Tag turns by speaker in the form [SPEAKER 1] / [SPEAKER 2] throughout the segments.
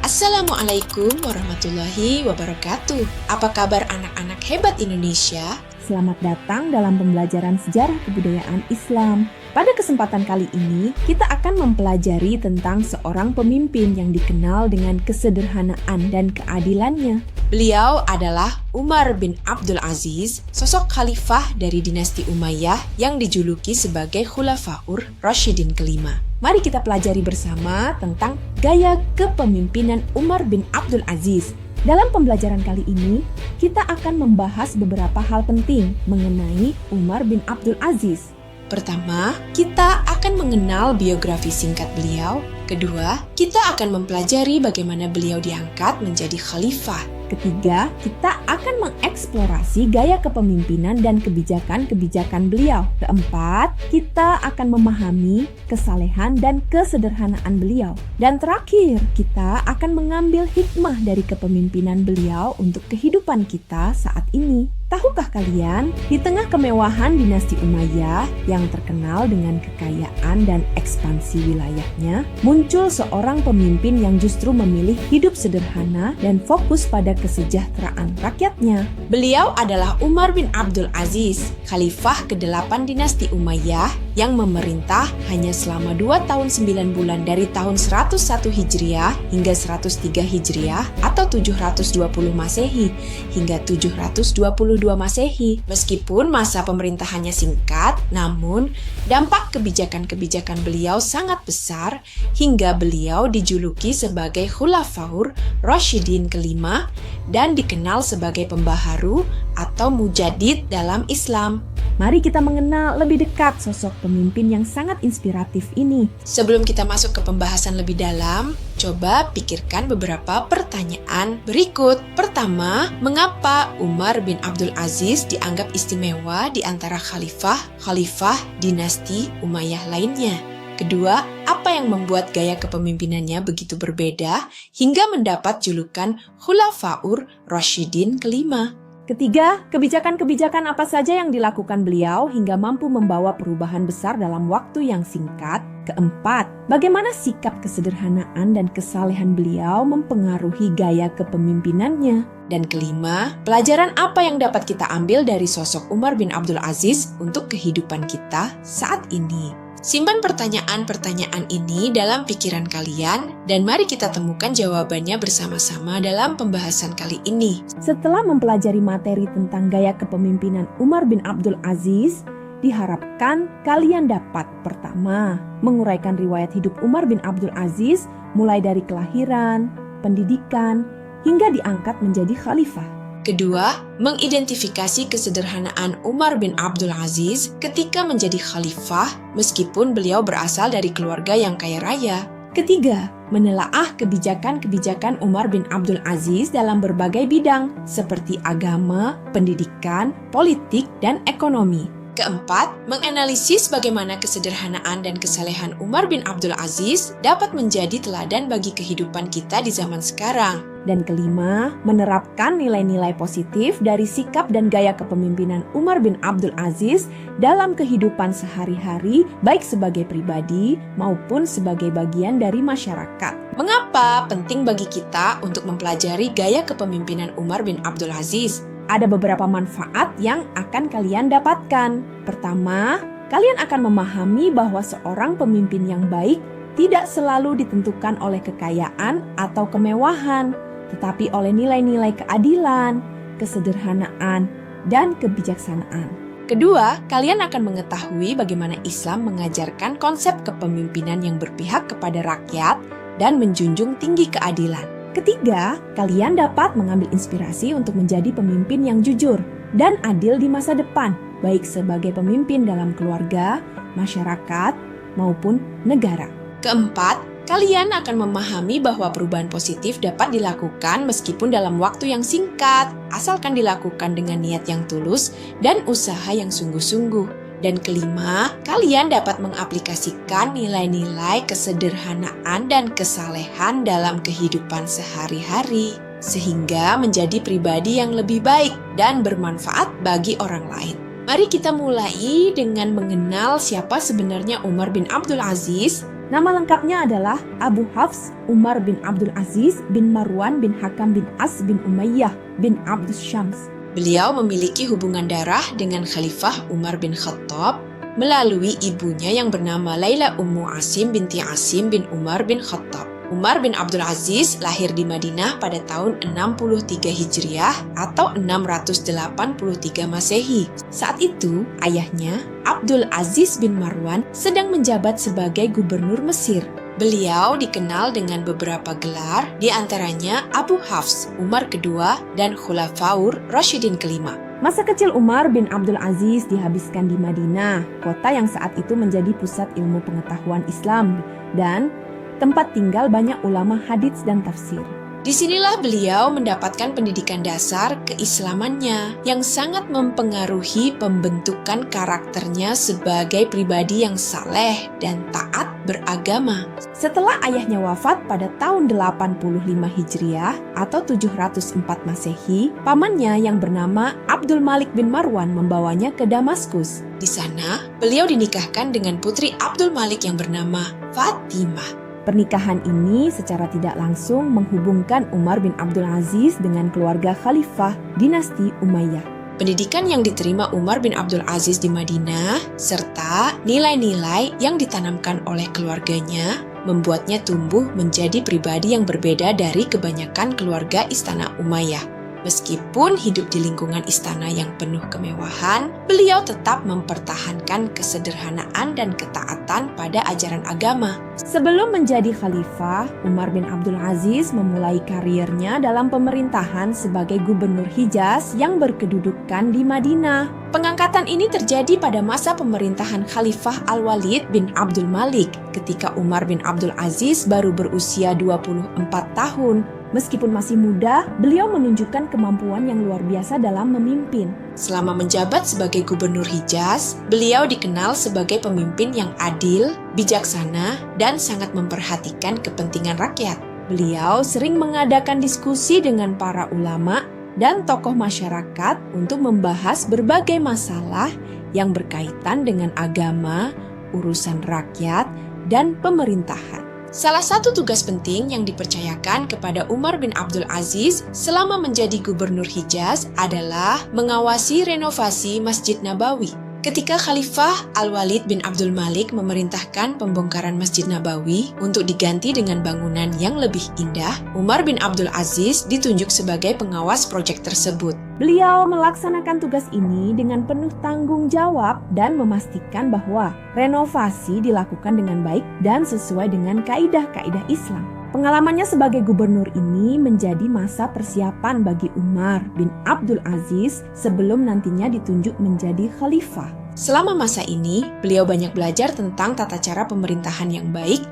[SPEAKER 1] Assalamualaikum warahmatullahi wabarakatuh. Apa kabar anak-anak hebat Indonesia?
[SPEAKER 2] Selamat datang dalam pembelajaran sejarah kebudayaan Islam. Pada kesempatan kali ini, kita akan mempelajari tentang seorang pemimpin yang dikenal dengan kesederhanaan dan keadilannya.
[SPEAKER 1] Beliau adalah Umar bin Abdul Aziz, sosok khalifah dari dinasti Umayyah yang dijuluki sebagai Khulafaur Rasyidin kelima. Mari kita pelajari bersama tentang gaya kepemimpinan Umar bin Abdul Aziz. Dalam pembelajaran kali ini, kita akan membahas beberapa hal penting mengenai Umar bin Abdul Aziz. Pertama, kita akan mengenal biografi singkat beliau. Kedua, kita akan mempelajari bagaimana beliau diangkat menjadi khalifah.
[SPEAKER 2] Ketiga, kita akan mengeksplorasi gaya kepemimpinan dan kebijakan-kebijakan beliau. Keempat, kita akan memahami kesalehan dan kesederhanaan beliau. Dan terakhir, kita akan mengambil hikmah dari kepemimpinan beliau untuk kehidupan kita saat ini. Tahukah kalian, di tengah kemewahan dinasti Umayyah yang terkenal dengan kekayaan dan ekspansi wilayahnya, muncul seorang pemimpin yang justru memilih hidup sederhana dan fokus pada kesejahteraan rakyatnya.
[SPEAKER 1] Beliau adalah Umar bin Abdul Aziz, khalifah ke-8 dinasti Umayyah yang memerintah hanya selama 2 tahun 9 bulan dari tahun 101 Hijriah hingga 103 Hijriah atau 720 Masehi hingga 722 Masehi. Meskipun masa pemerintahannya singkat, namun dampak kebijakan-kebijakan beliau sangat besar hingga beliau dijuluki sebagai Khulafaur Rasyidin kelima dan dikenal sebagai pembaharu atau mujadid dalam Islam.
[SPEAKER 2] Mari kita mengenal lebih dekat sosok pemimpin yang sangat inspiratif ini.
[SPEAKER 1] Sebelum kita masuk ke pembahasan lebih dalam, coba pikirkan beberapa pertanyaan berikut. Pertama, mengapa Umar bin Abdul Aziz dianggap istimewa di antara khalifah dinasti Umayyah lainnya? Kedua, apa yang membuat gaya kepemimpinannya begitu berbeda hingga mendapat julukan Khulafaur Rasyidin kelima?
[SPEAKER 2] Ketiga, kebijakan-kebijakan apa saja yang dilakukan beliau hingga mampu membawa perubahan besar dalam waktu yang singkat? Keempat, bagaimana sikap kesederhanaan dan kesalehan beliau mempengaruhi gaya kepemimpinannya?
[SPEAKER 1] Dan kelima, pelajaran apa yang dapat kita ambil dari sosok Umar bin Abdul Aziz untuk kehidupan kita saat ini? Simpan pertanyaan-pertanyaan ini dalam pikiran kalian dan mari kita temukan jawabannya bersama-sama dalam pembahasan kali ini.
[SPEAKER 2] Setelah mempelajari materi tentang gaya kepemimpinan Umar bin Abdul Aziz, diharapkan kalian dapat pertama, menguraikan riwayat hidup Umar bin Abdul Aziz mulai dari kelahiran, pendidikan, hingga diangkat menjadi khalifah.
[SPEAKER 1] Kedua, mengidentifikasi kesederhanaan Umar bin Abdul Aziz ketika menjadi khalifah meskipun beliau berasal dari keluarga yang kaya raya.
[SPEAKER 2] Ketiga, menelaah kebijakan-kebijakan Umar bin Abdul Aziz dalam berbagai bidang seperti agama, pendidikan, politik, dan ekonomi.
[SPEAKER 1] Keempat, menganalisis bagaimana kesederhanaan dan kesalehan Umar bin Abdul Aziz dapat menjadi teladan bagi kehidupan kita di zaman sekarang.
[SPEAKER 2] Dan kelima, menerapkan nilai-nilai positif dari sikap dan gaya kepemimpinan Umar bin Abdul Aziz dalam kehidupan sehari-hari, baik sebagai pribadi maupun sebagai bagian dari masyarakat.
[SPEAKER 1] Mengapa penting bagi kita untuk mempelajari gaya kepemimpinan Umar bin Abdul Aziz?
[SPEAKER 2] Ada beberapa manfaat yang akan kalian dapatkan. Pertama, kalian akan memahami bahwa seorang pemimpin yang baik tidak selalu ditentukan oleh kekayaan atau kemewahan, tetapi oleh nilai-nilai keadilan, kesederhanaan, dan kebijaksanaan.
[SPEAKER 1] Kedua, kalian akan mengetahui bagaimana Islam mengajarkan konsep kepemimpinan yang berpihak kepada rakyat dan menjunjung tinggi keadilan.
[SPEAKER 2] Ketiga, kalian dapat mengambil inspirasi untuk menjadi pemimpin yang jujur dan adil di masa depan, baik sebagai pemimpin dalam keluarga, masyarakat, maupun negara.
[SPEAKER 1] Keempat, kalian akan memahami bahwa perubahan positif dapat dilakukan meskipun dalam waktu yang singkat, asalkan dilakukan dengan niat yang tulus dan usaha yang sungguh-sungguh. Dan kelima, kalian dapat mengaplikasikan nilai-nilai kesederhanaan dan kesalehan dalam kehidupan sehari-hari, sehingga menjadi pribadi yang lebih baik dan bermanfaat bagi orang lain. Mari kita mulai dengan mengenal siapa sebenarnya Umar bin Abdul Aziz.
[SPEAKER 2] Nama lengkapnya adalah Abu Hafs Umar bin Abdul Aziz bin Marwan bin Hakam bin As bin Umayyah bin Abdus Syams.
[SPEAKER 1] Beliau memiliki hubungan darah dengan Khalifah Umar bin Khattab melalui ibunya yang bernama Laila Ummu Asim binti Asim bin Umar bin Khattab. Umar bin Abdul Aziz lahir di Madinah pada tahun 63 Hijriah atau 683 Masehi. Saat itu, ayahnya, Abdul Aziz bin Marwan, sedang menjabat sebagai gubernur Mesir. Beliau dikenal dengan beberapa gelar, di antaranya Abu Hafs, Umar kedua, dan Khulafaur Rasyidin kelima.
[SPEAKER 2] Masa kecil Umar bin Abdul Aziz dihabiskan di Madinah, kota yang saat itu menjadi pusat ilmu pengetahuan Islam dan tempat tinggal banyak ulama hadits dan tafsir.
[SPEAKER 1] Disinilah beliau mendapatkan pendidikan dasar keislamannya yang sangat mempengaruhi pembentukan karakternya sebagai pribadi yang saleh dan taat beragama.
[SPEAKER 2] Setelah ayahnya wafat pada tahun 85 Hijriah atau 704 Masehi, pamannya yang bernama Abdul Malik bin Marwan membawanya ke Damaskus.
[SPEAKER 1] Di sana, beliau dinikahkan dengan putri Abdul Malik yang bernama Fatimah.
[SPEAKER 2] Pernikahan ini secara tidak langsung menghubungkan Umar bin Abdul Aziz dengan keluarga khalifah dinasti Umayyah.
[SPEAKER 1] Pendidikan yang diterima Umar bin Abdul Aziz di Madinah, serta nilai-nilai yang ditanamkan oleh keluarganya, membuatnya tumbuh menjadi pribadi yang berbeda dari kebanyakan keluarga istana Umayyah. Meskipun hidup di lingkungan istana yang penuh kemewahan, beliau tetap mempertahankan kesederhanaan dan ketaatan pada ajaran agama.
[SPEAKER 2] Sebelum menjadi khalifah, Umar bin Abdul Aziz memulai karirnya dalam pemerintahan sebagai gubernur Hijaz yang berkedudukan di Madinah.
[SPEAKER 1] Pengangkatan ini terjadi pada masa pemerintahan Khalifah Al-Walid bin Abdul Malik ketika Umar bin Abdul Aziz baru berusia 24 tahun.
[SPEAKER 2] Meskipun masih muda, beliau menunjukkan kemampuan yang luar biasa dalam memimpin.
[SPEAKER 1] Selama menjabat sebagai gubernur Hijaz, beliau dikenal sebagai pemimpin yang adil, bijaksana, dan sangat memperhatikan kepentingan rakyat. Beliau sering mengadakan diskusi dengan para ulama dan tokoh masyarakat untuk membahas berbagai masalah yang berkaitan dengan agama, urusan rakyat, dan pemerintahan. Salah satu tugas penting yang dipercayakan kepada Umar bin Abdul Aziz selama menjadi gubernur Hijaz adalah mengawasi renovasi Masjid Nabawi. Ketika Khalifah Al-Walid bin Abdul Malik memerintahkan pembongkaran Masjid Nabawi untuk diganti dengan bangunan yang lebih indah, Umar bin Abdul Aziz ditunjuk sebagai pengawas proyek tersebut.
[SPEAKER 2] Beliau melaksanakan tugas ini dengan penuh tanggung jawab dan memastikan bahwa renovasi dilakukan dengan baik dan sesuai dengan kaidah-kaidah Islam. Pengalamannya sebagai gubernur ini menjadi masa persiapan bagi Umar bin Abdul Aziz sebelum nantinya ditunjuk menjadi khalifah.
[SPEAKER 1] Selama masa ini, beliau banyak belajar tentang tata cara pemerintahan yang baik,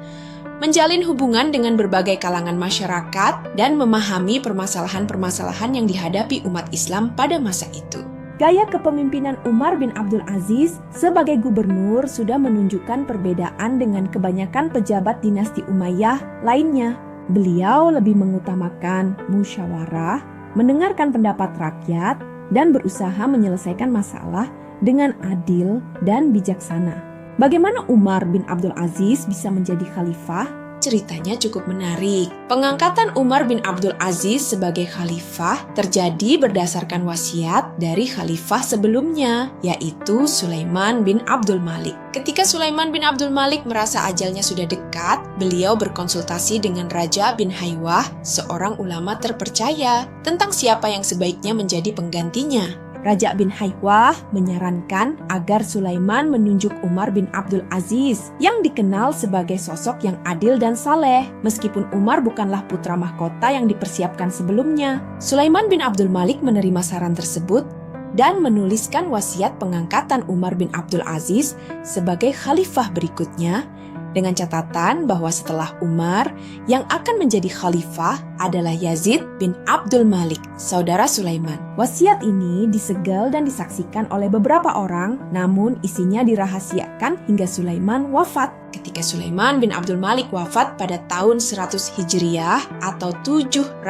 [SPEAKER 1] menjalin hubungan dengan berbagai kalangan masyarakat, dan memahami permasalahan-permasalahan yang dihadapi umat Islam pada masa itu.
[SPEAKER 2] Gaya kepemimpinan Umar bin Abdul Aziz sebagai gubernur sudah menunjukkan perbedaan dengan kebanyakan pejabat dinasti Umayyah lainnya. Beliau lebih mengutamakan musyawarah, mendengarkan pendapat rakyat, dan berusaha menyelesaikan masalah dengan adil dan bijaksana. Bagaimana Umar bin Abdul Aziz bisa menjadi khalifah?
[SPEAKER 1] Ceritanya cukup menarik. Pengangkatan Umar bin Abdul Aziz sebagai khalifah terjadi berdasarkan wasiat dari khalifah sebelumnya, yaitu Sulaiman bin Abdul Malik. Ketika Sulaiman bin Abdul Malik merasa ajalnya sudah dekat, beliau berkonsultasi dengan Raja bin Haywah, seorang ulama terpercaya, tentang siapa yang sebaiknya menjadi penggantinya.
[SPEAKER 2] Raja bin Haywah menyarankan agar Sulaiman menunjuk Umar bin Abdul Aziz yang dikenal sebagai sosok yang adil dan saleh. Meskipun Umar bukanlah putra mahkota yang dipersiapkan sebelumnya, Sulaiman bin Abdul Malik menerima saran tersebut dan menuliskan wasiat pengangkatan Umar bin Abdul Aziz sebagai khalifah berikutnya, dengan catatan bahwa setelah Umar, yang akan menjadi khalifah adalah Yazid bin Abdul Malik, saudara Sulaiman. Wasiat ini disegel dan disaksikan oleh beberapa orang, namun isinya dirahasiakan hingga Sulaiman wafat. Ketika Sulaiman bin Abdul Malik wafat pada tahun 100 Hijriah atau 719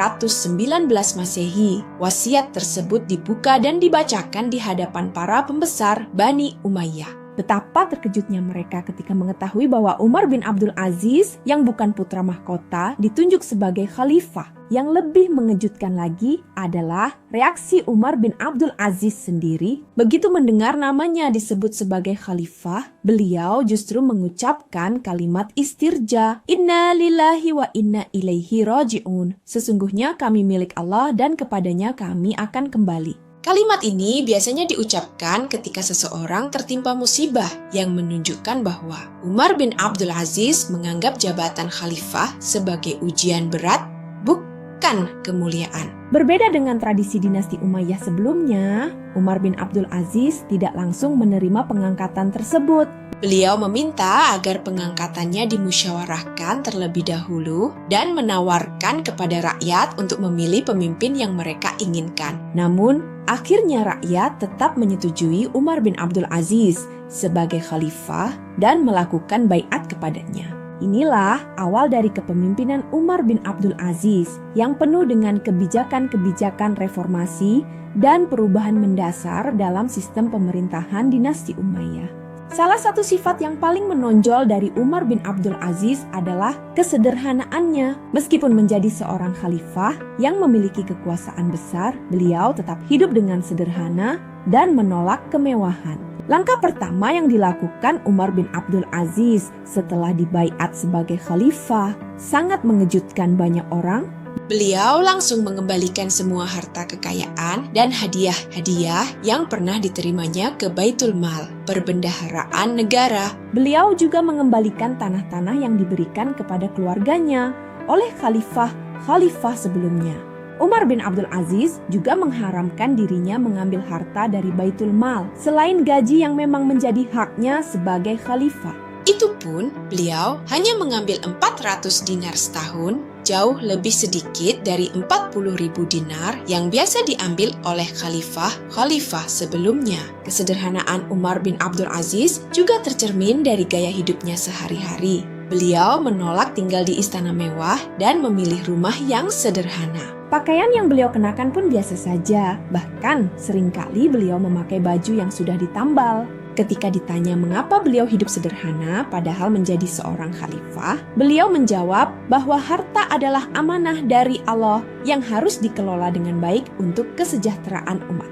[SPEAKER 2] Masehi, wasiat tersebut dibuka dan dibacakan di hadapan para pembesar Bani Umayyah. Betapa terkejutnya mereka ketika mengetahui bahwa Umar bin Abdul Aziz yang bukan putra mahkota ditunjuk sebagai khalifah. Yang lebih mengejutkan lagi adalah reaksi Umar bin Abdul Aziz sendiri. Begitu mendengar namanya disebut sebagai khalifah, beliau justru mengucapkan kalimat istirja. Inna lillahi wa inna ilaihi raji'un. Sesungguhnya kami milik Allah dan kepadanya kami akan kembali.
[SPEAKER 1] Kalimat ini biasanya diucapkan ketika seseorang tertimpa musibah yang menunjukkan bahwa Umar bin Abdul Aziz menganggap jabatan khalifah sebagai ujian berat, bukan kemuliaan.
[SPEAKER 2] Berbeda dengan tradisi dinasti Umayyah sebelumnya, Umar bin Abdul Aziz tidak langsung menerima pengangkatan tersebut.
[SPEAKER 1] Beliau meminta agar pengangkatannya dimusyawarahkan terlebih dahulu dan menawarkan kepada rakyat untuk memilih pemimpin yang mereka inginkan.
[SPEAKER 2] Namun, akhirnya rakyat tetap menyetujui Umar bin Abdul Aziz sebagai khalifah dan melakukan baiat kepadanya. Inilah awal dari kepemimpinan Umar bin Abdul Aziz yang penuh dengan kebijakan-kebijakan reformasi dan perubahan mendasar dalam sistem pemerintahan dinasti Umayyah. Salah satu sifat yang paling menonjol dari Umar bin Abdul Aziz adalah kesederhanaannya. Meskipun menjadi seorang khalifah yang memiliki kekuasaan besar, beliau tetap hidup dengan sederhana dan menolak kemewahan. Langkah pertama yang dilakukan Umar bin Abdul Aziz setelah dibaiat sebagai khalifah sangat mengejutkan banyak orang.
[SPEAKER 1] Beliau langsung mengembalikan semua harta kekayaan dan hadiah-hadiah yang pernah diterimanya ke Baitul Mal, perbendaharaan negara.
[SPEAKER 2] Beliau juga mengembalikan tanah-tanah yang diberikan kepada keluarganya oleh khalifah sebelumnya. Umar bin Abdul Aziz juga mengharamkan dirinya mengambil harta dari Baitul Mal selain gaji yang memang menjadi haknya sebagai khalifah.
[SPEAKER 1] Itu pun beliau hanya mengambil 400 dinar setahun, jauh lebih sedikit dari 40.000 dinar yang biasa diambil oleh khalifah sebelumnya. Kesederhanaan Umar bin Abdul Aziz juga tercermin dari gaya hidupnya sehari-hari. Beliau menolak tinggal di istana mewah dan memilih rumah yang sederhana.
[SPEAKER 2] Pakaian yang beliau kenakan pun biasa saja, bahkan seringkali beliau memakai baju yang sudah ditambal. Ketika ditanya mengapa beliau hidup sederhana padahal menjadi seorang khalifah, beliau menjawab bahwa harta adalah amanah dari Allah yang harus dikelola dengan baik untuk kesejahteraan umat,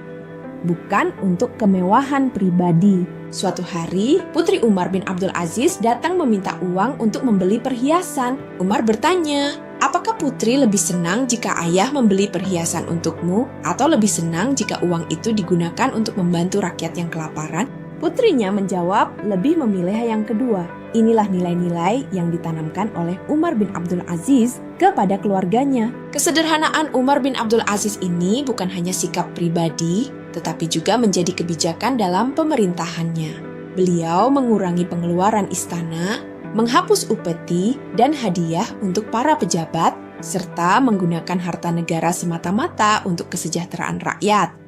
[SPEAKER 2] bukan untuk kemewahan pribadi.
[SPEAKER 1] Suatu hari, putri Umar bin Abdul Aziz datang meminta uang untuk membeli perhiasan. Umar bertanya, apakah putri lebih senang jika ayah membeli perhiasan untukmu atau lebih senang jika uang itu digunakan untuk membantu rakyat yang kelaparan?
[SPEAKER 2] Putrinya menjawab lebih memilih yang kedua. Inilah nilai-nilai yang ditanamkan oleh Umar bin Abdul Aziz kepada keluarganya.
[SPEAKER 1] Kesederhanaan Umar bin Abdul Aziz ini bukan hanya sikap pribadi, tetapi juga menjadi kebijakan dalam pemerintahannya. Beliau mengurangi pengeluaran istana, menghapus upeti dan hadiah untuk para pejabat, serta menggunakan harta negara semata-mata untuk kesejahteraan rakyat.